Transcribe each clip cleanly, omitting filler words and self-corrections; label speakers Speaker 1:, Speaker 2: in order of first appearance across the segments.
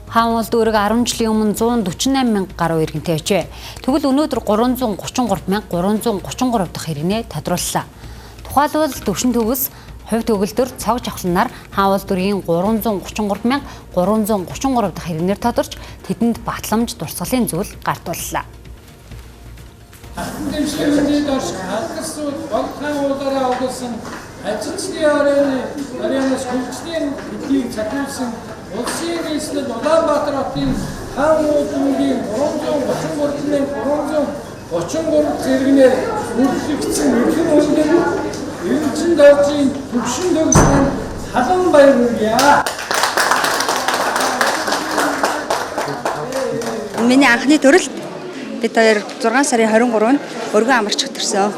Speaker 1: Хаан улс дүүрэг 10 жилийн өмнө 148 мянга гаруй иргэнтэй ажээ. Тэгвэл өнөөдөр 333,333 дахь иргэнээ тодрууллаа. Тухайлбал төвшин төвс хувь төгөлдөр цог жавхланаар хаан улс дүүргийн 333,333 дахь иргэнээр тодорч тэдэнд батламж дурсгалын зүйл гартууллаа.
Speaker 2: Дэмжлэгчдийн дорш хатгасууд болхон уулаараа огуулсан ажилчдын ареанаас хөгжлийн эдийг цахиулсан улсын нийслэл Улаанбаатар хотын хаан улс дүүргийн 333,333 зэрэгнээр үйлчлэгдсэн эрхэм хүндэт Эрдэнэчин доржийн төвшин төгсөнд халуун баяр хүргье.
Speaker 3: Миний анхны төрөлд бид хоёр 6 сарын 23-нд өргөн амарч хөтөрсөн.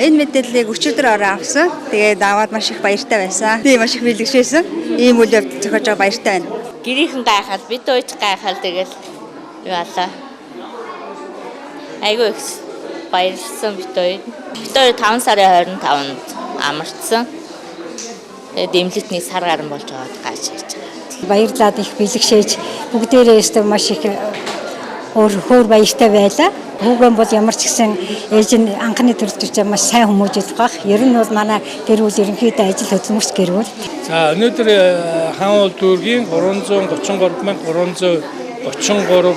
Speaker 3: Энэ мэдээллийг өчигдөр орой авсан. Тэгээд аваад маш их баяртай байсан. Тийм маш их бэлгэшсэн. Ийм үйл явдал зохиож байгаа баяртай байна.
Speaker 4: Гэрийнхэн гайхаад бид ууж гайхаад тэгэл юу алаа. Айгүй их баярлсан бид хоёр. Бид хоёр 5 сарын 25-нд амарчсан. Тэгээд эмнэлэгтний сар гарan болж байгаад гайж хийж байгаа.
Speaker 5: Баярлаад их бэлгэшээж бүгдээрээ өстө маш их өөр баяртай байлаа. Хүүгэн бол ямар ч гэсэн ээж нь анхны төрөлж маш сайн хүмүүжил баг. Ер нь бол манай гэр бүл ерөнхийдөө ажил хөдөлмөрч гэр бүл.
Speaker 2: За өнөөдөр хаан улс дүүргийн 333,333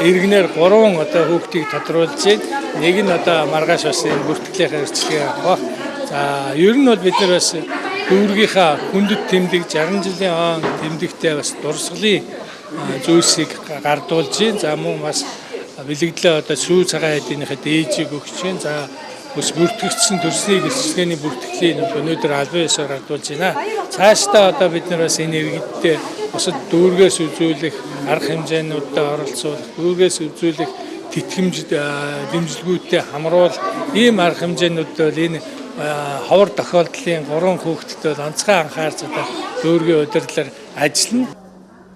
Speaker 2: иргэнээр 3 одоо хүүхдийг тодруулж байна. Нэг нь одоо маргааш бас энэ бүртгэлийнхаа эрсдлэгээ авах. За ер нь бол бид нар бас дүүргийнхаа хүндэт тэмдэг 60 жилийн он тэмдэгтэй бас дурсгалын зүйлсийг гардуулж байна. За мөн бас бэлэгдлээ одоо сүү цагаан хайдынхаа дээжийг өгч байна. За бас бүртгэгдсэн төрсний гэлцгээний бүртгэлийн өнөөдөр албан ёсоор гардуулж байна. Цаашдаа одоо бид нар бас энэ иргэдтэй бусад дүүргээс үзүүлэх арга хэмжээнүүдэд оролцуулах, дүүргээс үзүүлэх тэтгэмж дэмжлэгүүдтэй хамруулах ийм арга хэмжээнүүд бол энэ ховор тохиолдлын 3 хүүхэдтэй бол онцгой анхаарч одоо дүүргийн удирдлаар ажиллана.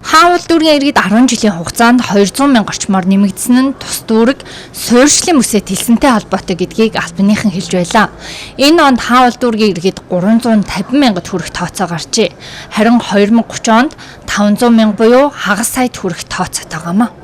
Speaker 6: Хаан улс дүүргийн иргэд 10 жилийн хугацаанд 200 мянга орчмоор нэмэгдсэн нь тус дүүрэг суурьшлийн мөсөд хэлсэнтэй холбоотой гэдгийг албаныхан хэлж байлаа. Энэ онд хаан улс дүүргийн иргэд 350 мянгад хүрэх тооцоо гарчээ. Харин 2030 онд 500 мянга буюу хагас саяд хүрэх тооцоотой байгаамаа.